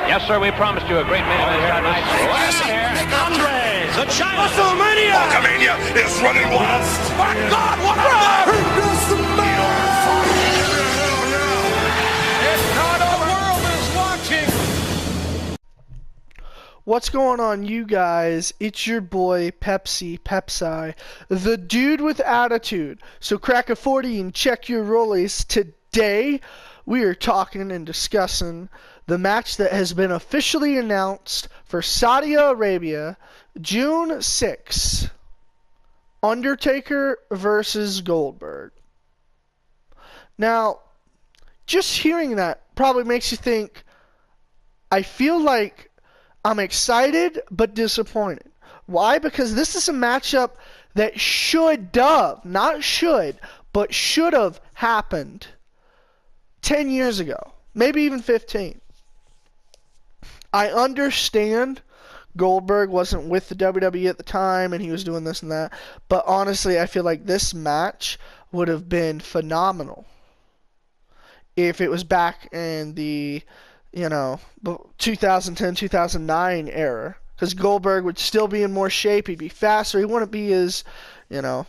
Yes, sir, we promised you a great main event here tonight. Andres, the giant. WrestleMania! Hulkamania is running wild. My God, what a What's going on, you guys? It's your boy Pepsi, the dude with attitude. So crack a 40 and check your rollies. Today we are talking and discussing the match that has been officially announced for Saudi Arabia, June 6th. Undertaker versus Goldberg. Now, just hearing that probably makes you think, I feel like I'm excited but disappointed. Why? Because this is a matchup that should have, not should, but should have happened 10 years ago, maybe even 15. I understand Goldberg wasn't with the WWE at the time and he was doing this and that, but honestly, I feel like this match would have been phenomenal if it was back in the 2010, 2009 era, because Goldberg would still be in more shape. He'd be faster. He wouldn't be as, no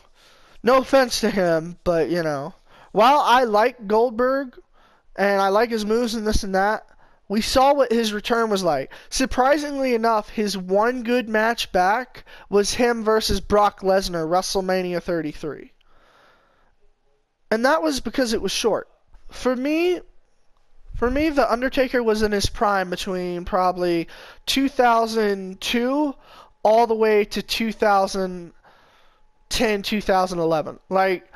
offense to him, but, while I like Goldberg and I like his moves and this and that, we saw what his return was like. Surprisingly enough, his one good match back was him versus Brock Lesnar, WrestleMania 33. And that was because it was short. For me, The Undertaker was in his prime between probably 2002 all the way to 2010, 2011. Like,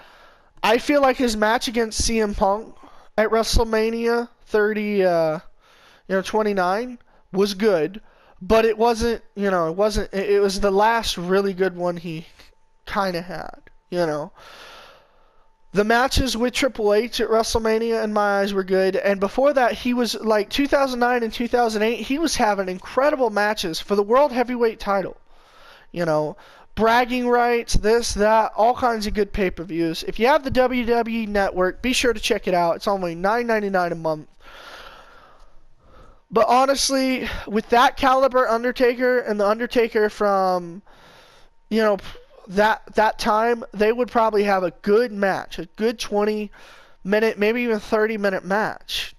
I feel like his match against CM Punk at WrestleMania 29 was good, but it wasn't, it was the last really good one he kind of had, The matches with Triple H at WrestleMania, in my eyes, were good. And before that, he was, 2009 and 2008, he was having incredible matches for the World Heavyweight title. Bragging rights, this, that, all kinds of good pay-per-views. If you have the WWE Network, be sure to check it out. It's only $9.99 a month. But honestly, with that caliber Undertaker and the Undertaker from, that time, they would probably have a good match, a good 20-minute, maybe even 30-minute match.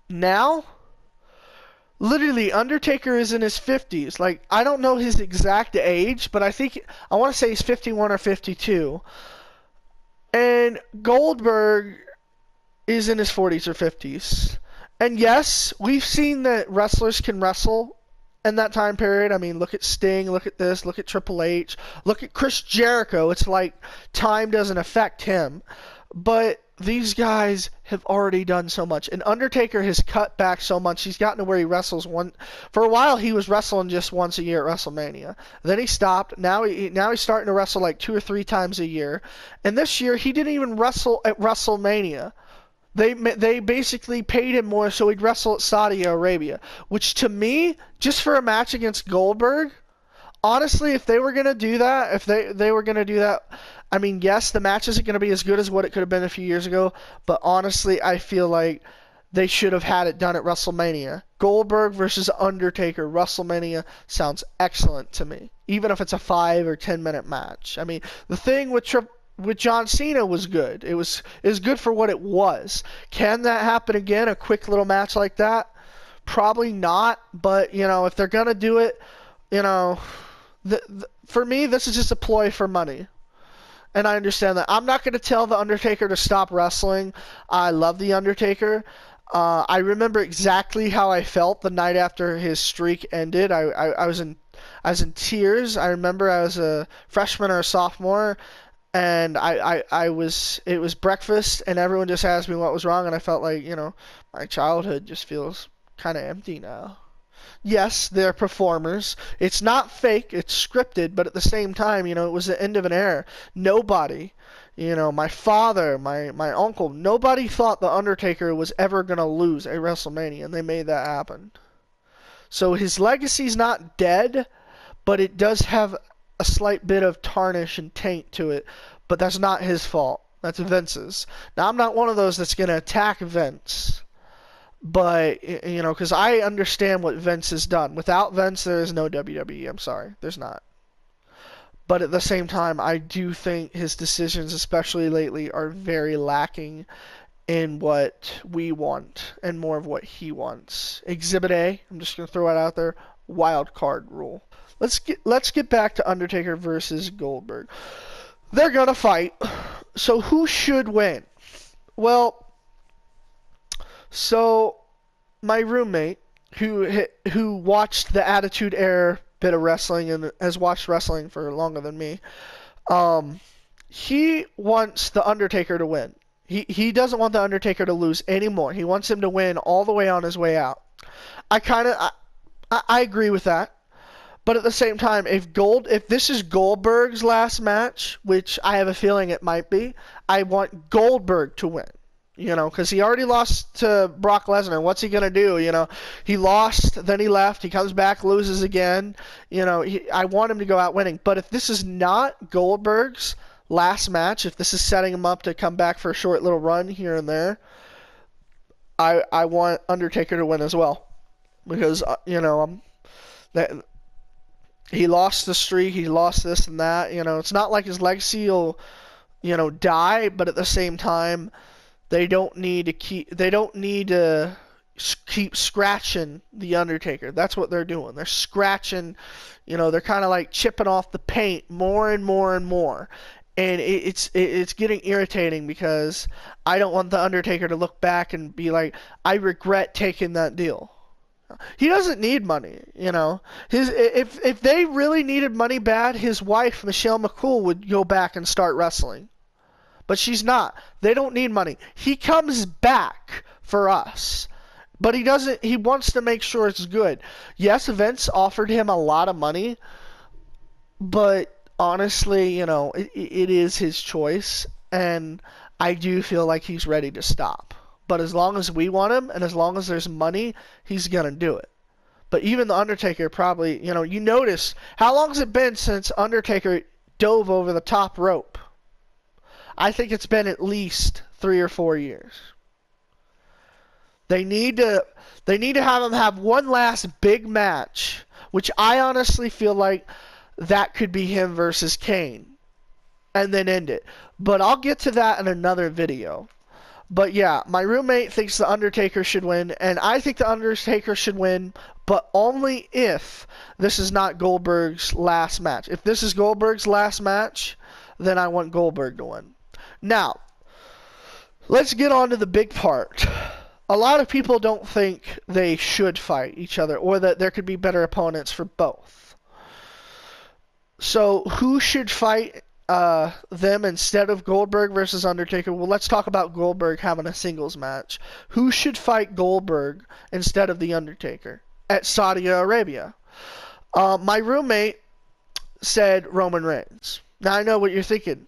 Now, literally, Undertaker is in his 50s. I don't know his exact age, but I want to say he's 51 or 52. And Goldberg is in his 40s or 50s. And yes, we've seen that wrestlers can wrestle in that time period. I mean, look at Sting, look at this, look at Triple H, look at Chris Jericho. It's like time doesn't affect him. But these guys have already done so much. And Undertaker has cut back so much. He's gotten to where he wrestles for a while he was wrestling just once a year at WrestleMania. Then he stopped. Now he's starting to wrestle like 2 or 3 times a year. And this year he didn't even wrestle at WrestleMania. They basically paid him more so he'd wrestle at Saudi Arabia, which to me, just for a match against Goldberg, honestly, if they were going to do that, I mean, yes, the match isn't going to be as good as what it could have been a few years ago, but honestly, I feel like they should have had it done at WrestleMania. Goldberg versus Undertaker, WrestleMania sounds excellent to me, even if it's a 5 or 10-minute match. I mean, the thing with John Cena was good. It was good for what it was. Can that happen again? A quick little match like that? Probably not. But if they're gonna do it, for me, this is just a ploy for money, and I understand that. I'm not gonna tell the Undertaker to stop wrestling. I love the Undertaker. I remember exactly how I felt the night after his streak ended. I was in tears. I remember I was a freshman or a sophomore. And it was breakfast, and everyone just asked me what was wrong, and I felt like, my childhood just feels kind of empty now. Yes, they're performers. It's not fake, it's scripted, but at the same time, it was the end of an era. Nobody, my father, my uncle, nobody thought The Undertaker was ever going to lose at WrestleMania, and they made that happen. So his legacy's not dead, but it does have a slight bit of tarnish and taint to it, but that's not his fault. That's Vince's. Now, I'm not one of those that's going to attack Vince, But, you know, because I understand what Vince has done. Without Vince, there is no WWE. I'm sorry. There's not. But at the same time, I do think his decisions, especially lately, are very lacking in what we want and more of what he wants. Exhibit A, I'm just going to throw it out there, wild card rule. Let's get back to Undertaker versus Goldberg. They're going to fight. So who should win? Well, so my roommate who watched the Attitude Era bit of wrestling and has watched wrestling for longer than me, he wants the Undertaker to win. He doesn't want the Undertaker to lose anymore. He wants him to win all the way on his way out. I agree with that. But at the same time, if this is Goldberg's last match, which I have a feeling it might be, I want Goldberg to win. You know, because he already lost to Brock Lesnar. What's he gonna do? You know, he lost, then he left. He comes back, loses again. You know, I want him to go out winning. But if this is not Goldberg's last match, if this is setting him up to come back for a short little run here and there, I want Undertaker to win as well, because you know he lost the streak, he lost this and that. You know, it's not like his legacy will, you know, die, but at the same time, they don't need to keep scratching the Undertaker. That's what they're doing. They're scratching, you know, they're kind of like chipping off the paint more and more and more. And it's getting irritating, because I don't want the Undertaker to look back and be like, I regret taking that deal. He doesn't need money, you know. If they really needed money bad, his wife Michelle McCool would go back and start wrestling. But she's not. They don't need money. He comes back for us. But he doesn't. He wants to make sure it's good. Yes, Vince offered him a lot of money, but honestly, you know, it is his choice, and I do feel like he's ready to stop. But as long as we want him, and as long as there's money, he's gonna do it. But even the Undertaker probably, you know, you notice, how long has it been since Undertaker dove over the top rope? I think it's been at least 3 or 4 years. They need to have him have one last big match, which I honestly feel like that could be him versus Kane, and then end it. But I'll get to that in another video. But yeah, my roommate thinks the Undertaker should win, and I think the Undertaker should win, but only if this is not Goldberg's last match. If this is Goldberg's last match, then I want Goldberg to win. Now, let's get on to the big part. A lot of people don't think they should fight each other, or that there could be better opponents for both. So, who should fight them instead of Goldberg versus Undertaker? Well, let's talk about Goldberg having a singles match. Who should fight Goldberg instead of The Undertaker at Saudi Arabia? My roommate said Roman Reigns. Now, I know what you're thinking.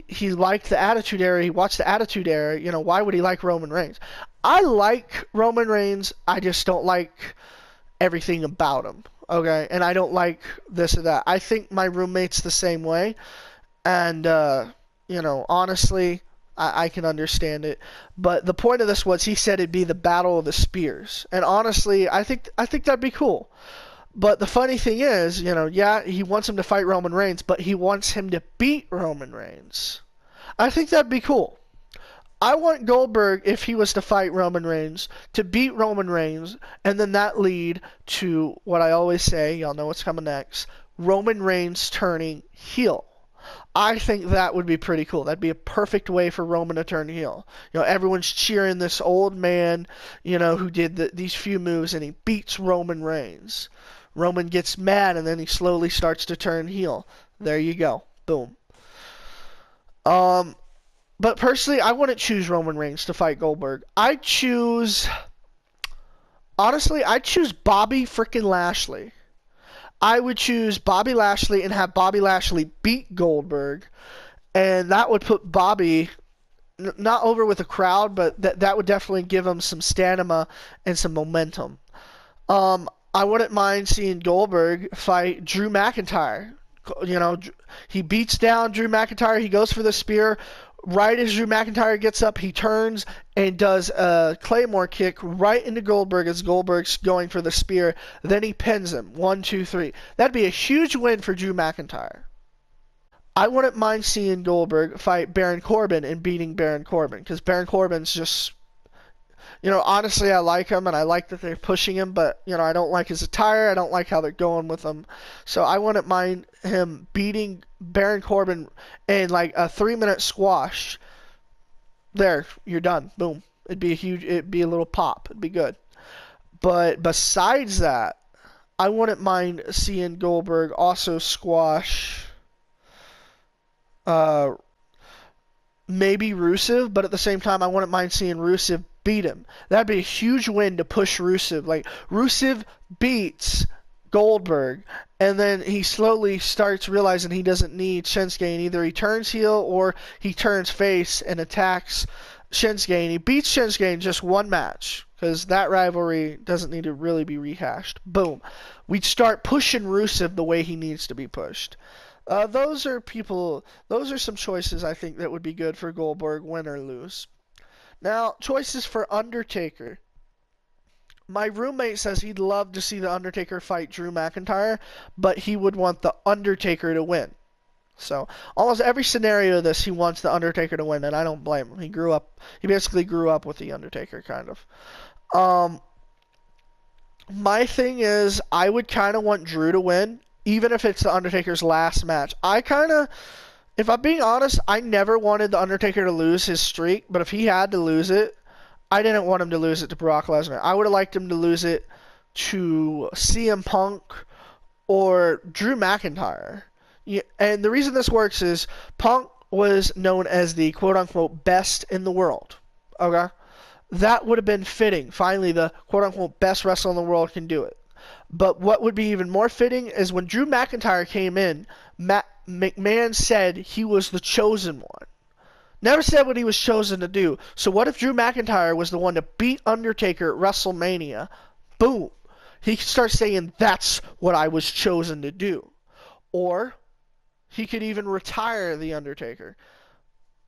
He liked the Attitude Era. He watched the Attitude Era. You know, why would he like Roman Reigns? I like Roman Reigns. I just don't like everything about him. Okay? And I don't like this or that. I think my roommate's the same way. And, you know, honestly, I can understand it. But the point of this was, he said it'd be the Battle of the Spears. And honestly, I think that'd be cool. But the funny thing is, you know, yeah, he wants him to fight Roman Reigns, but he wants him to beat Roman Reigns. I think that'd be cool. I want Goldberg, if he was to fight Roman Reigns, to beat Roman Reigns, and then that lead to what I always say, y'all know what's coming next, Roman Reigns turning heel. I think that would be pretty cool. That'd be a perfect way for Roman to turn heel. You know, everyone's cheering this old man, you know, who did these few moves, and he beats Roman Reigns. Roman gets mad, and then he slowly starts to turn heel. There you go. Boom. But personally, I wouldn't choose Roman Reigns to fight Goldberg. I'd choose Bobby freaking Lashley. I would choose Bobby Lashley and have Bobby Lashley beat Goldberg, and that would put Bobby not over with the crowd, but that would definitely give him some stamina and some momentum. I wouldn't mind seeing Goldberg fight Drew McIntyre. You know, he beats down Drew McIntyre. He goes for the spear. Right as Drew McIntyre gets up, he turns and does a Claymore kick right into Goldberg as Goldberg's going for the spear. Then he pins him. 1, 2, 3. That'd be a huge win for Drew McIntyre. I wouldn't mind seeing Goldberg fight Baron Corbin and beating Baron Corbin, because Baron Corbin's just, honestly, I like him and I like that they're pushing him, but, I don't like his attire. I don't like how they're going with him. So I wouldn't mind him beating Baron Corbin in like a 3-minute squash. There, you're done. Boom. It'd be a little pop. It'd be good. But besides that, I wouldn't mind seeing Goldberg also squash maybe Rusev, but at the same time, I wouldn't mind seeing Rusev beat him. That'd be a huge win to push Rusev. Like, Rusev beats Goldberg, and then he slowly starts realizing he doesn't need Shinsuke, and either he turns heel or he turns face and attacks Shinsuke, and he beats Shinsuke in just one match, because that rivalry doesn't need to really be rehashed. Boom. We'd start pushing Rusev the way he needs to be pushed. Those are some choices I think that would be good for Goldberg, win or lose. Now, choices for Undertaker. My roommate says he'd love to see the Undertaker fight Drew McIntyre, but he would want the Undertaker to win. So, almost every scenario of this, he wants the Undertaker to win, and I don't blame him. He basically grew up with the Undertaker, kind of. My thing is, I would kind of want Drew to win, even if it's the Undertaker's last match. If I'm being honest, I never wanted the Undertaker to lose his streak, but if he had to lose it, I didn't want him to lose it to Brock Lesnar. I would have liked him to lose it to CM Punk or Drew McIntyre. And the reason this works is Punk was known as the quote-unquote best in the world. Okay? That would have been fitting. Finally, the quote-unquote best wrestler in the world can do it. But what would be even more fitting is when Drew McIntyre came in, McMahon said he was the chosen one. Never said what he was chosen to do. So what if Drew McIntyre was the one to beat Undertaker at WrestleMania? Boom. He could start saying, that's what I was chosen to do. Or he could even retire the Undertaker.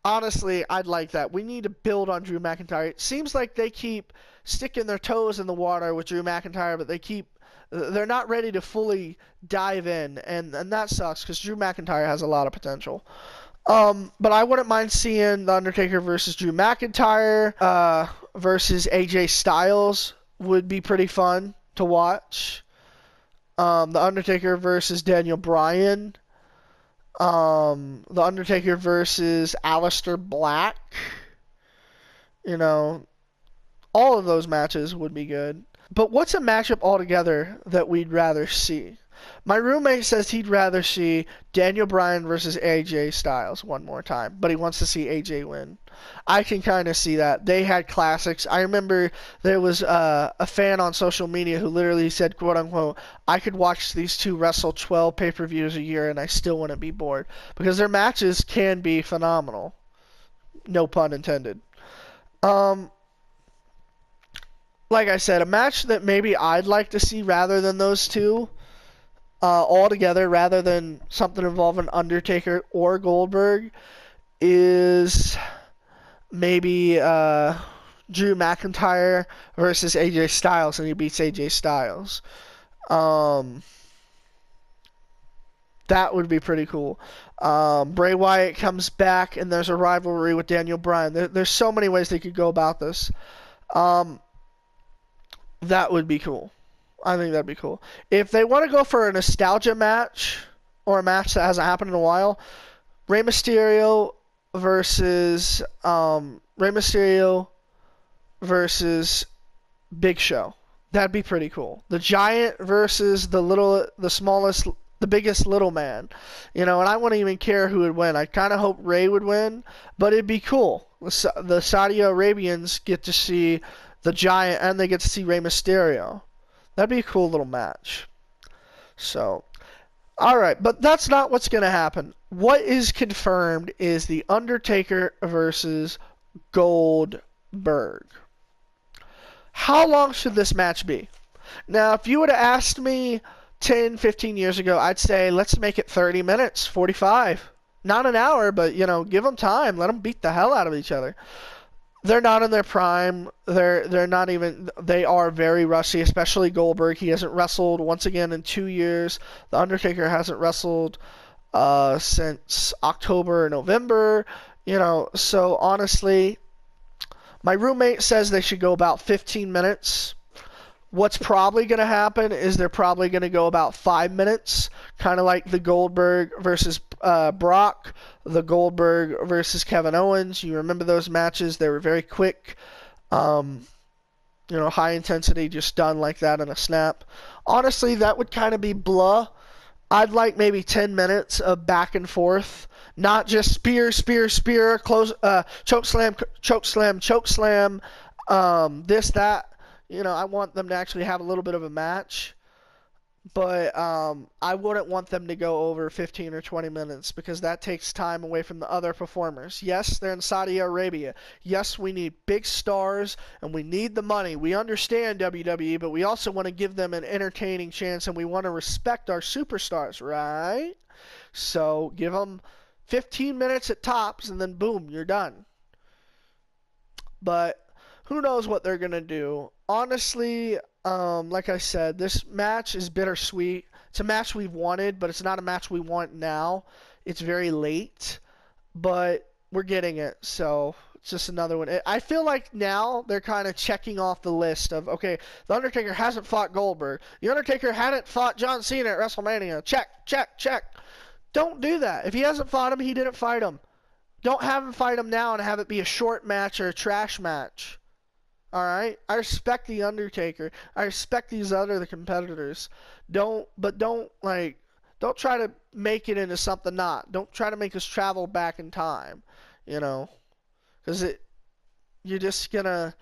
Honestly, I'd like that. We need to build on Drew McIntyre. It seems like they keep sticking their toes in the water with Drew McIntyre, but they're not ready to fully dive in, and that sucks because Drew McIntyre has a lot of potential. But I wouldn't mind seeing The Undertaker versus Drew McIntyre versus AJ Styles would be pretty fun to watch. The Undertaker versus Daniel Bryan. The Undertaker versus Aleister Black. All of those matches would be good. But what's a matchup altogether that we'd rather see? My roommate says he'd rather see Daniel Bryan versus AJ Styles one more time, but he wants to see AJ win. I can kind of see that. They had classics. I remember there was a fan on social media who literally said, quote unquote, I could watch these two wrestle 12 pay-per-views a year and I still wouldn't be bored. Because their matches can be phenomenal. No pun intended. Like I said, a match that maybe I'd like to see rather than those two all together, rather than something involving Undertaker or Goldberg, is maybe Drew McIntyre versus AJ Styles, and he beats AJ Styles. That would be pretty cool. Bray Wyatt comes back, and there's a rivalry with Daniel Bryan. There's so many ways they could go about this. That would be cool. I think that'd be cool. If they want to go for a nostalgia match, or a match that hasn't happened in a while, Rey Mysterio versus Big Show. That'd be pretty cool. The giant versus the biggest little man. And I wouldn't even care who would win. I kind of hope Rey would win, but it'd be cool. The Saudi Arabians get to see the giant, and they get to see Rey Mysterio. That'd be a cool little match. So, alright, but that's not what's going to happen. What is confirmed is The Undertaker versus Goldberg. How long should this match be? Now, if you would have asked me 10, 15 years ago, I'd say let's make it 30 minutes, 45. Not an hour, but, you know, give them time. Let them beat the hell out of each other. They're not in their prime. They're not even. They are very rusty, especially Goldberg. He hasn't wrestled once again in 2 years. The Undertaker hasn't wrestled since October or November. You know, so honestly, my roommate says they should go about 15 minutes. What's probably going to happen is they're probably going to go about 5 minutes, kind of like the Goldberg versus Brock, the Goldberg versus Kevin Owens. You remember those matches? They were very quick, you know, high intensity, just done like that in a snap. Honestly, that would kind of be blah. I'd like maybe 10 minutes of back and forth, not just spear, spear, spear, close, choke slam, choke slam, choke slam, this, that. You know, I want them to actually have a little bit of a match, but I wouldn't want them to go over 15 or 20 minutes because that takes time away from the other performers. Yes, they're in Saudi Arabia. Yes, we need big stars and we need the money. We understand WWE, but we also want to give them an entertaining chance and we want to respect our superstars, right? So give them 15 minutes at tops and then boom, you're done. But who knows what they're going to do. Honestly, like I said, this match is bittersweet. It's a match we've wanted, but it's not a match we want now. It's very late, but we're getting it, so it's just another one. I feel like now they're kind of checking off the list of, okay, The Undertaker hasn't fought Goldberg. The Undertaker hadn't fought John Cena at WrestleMania. Check, check, check. Don't do that. If he hasn't fought him, he didn't fight him. Don't have him fight him now and have it be a short match or a trash match. Alright? I respect The Undertaker. I respect these other competitors. Don't try to make it into something not. Don't try to make us travel back in time. You know? Because you're gonna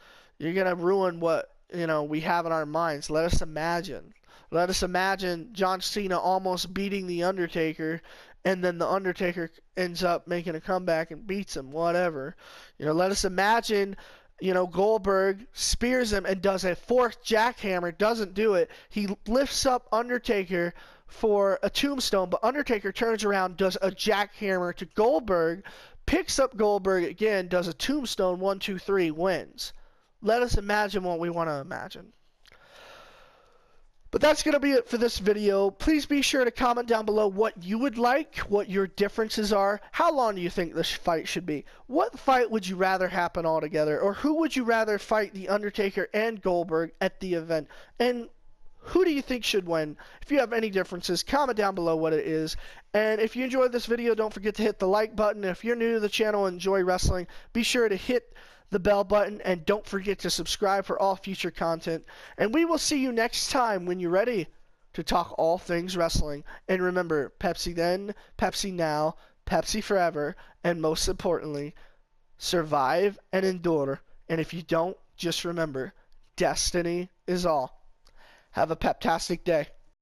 ruin what, you know, we have in our minds. Let us imagine. Let us imagine John Cena almost beating The Undertaker, and then The Undertaker ends up making a comeback and beats him, whatever. You know, let us imagine, you know, Goldberg spears him and does a fourth jackhammer, doesn't do it. He lifts up Undertaker for a tombstone, but Undertaker turns around, does a jackhammer to Goldberg, picks up Goldberg again, does a tombstone, 1, 2, 3, wins. Let us imagine what we want to imagine. But that's going to be it for this video. Please be sure to comment down below what you would like, what your differences are. How long do you think this fight should be? What fight would you rather happen altogether? Or who would you rather fight The Undertaker and Goldberg at the event? And who do you think should win? If you have any differences, comment down below what it is. And if you enjoyed this video, don't forget to hit the like button. If you're new to the channel and enjoy wrestling, be sure to hit the bell button and don't forget to subscribe for all future content. And we will see you next time when you're ready to talk all things wrestling. And remember, Pepsi then, Pepsi now, Pepsi forever, and most importantly, survive and endure. And if you don't, just remember, destiny is all. Have a peptastic day.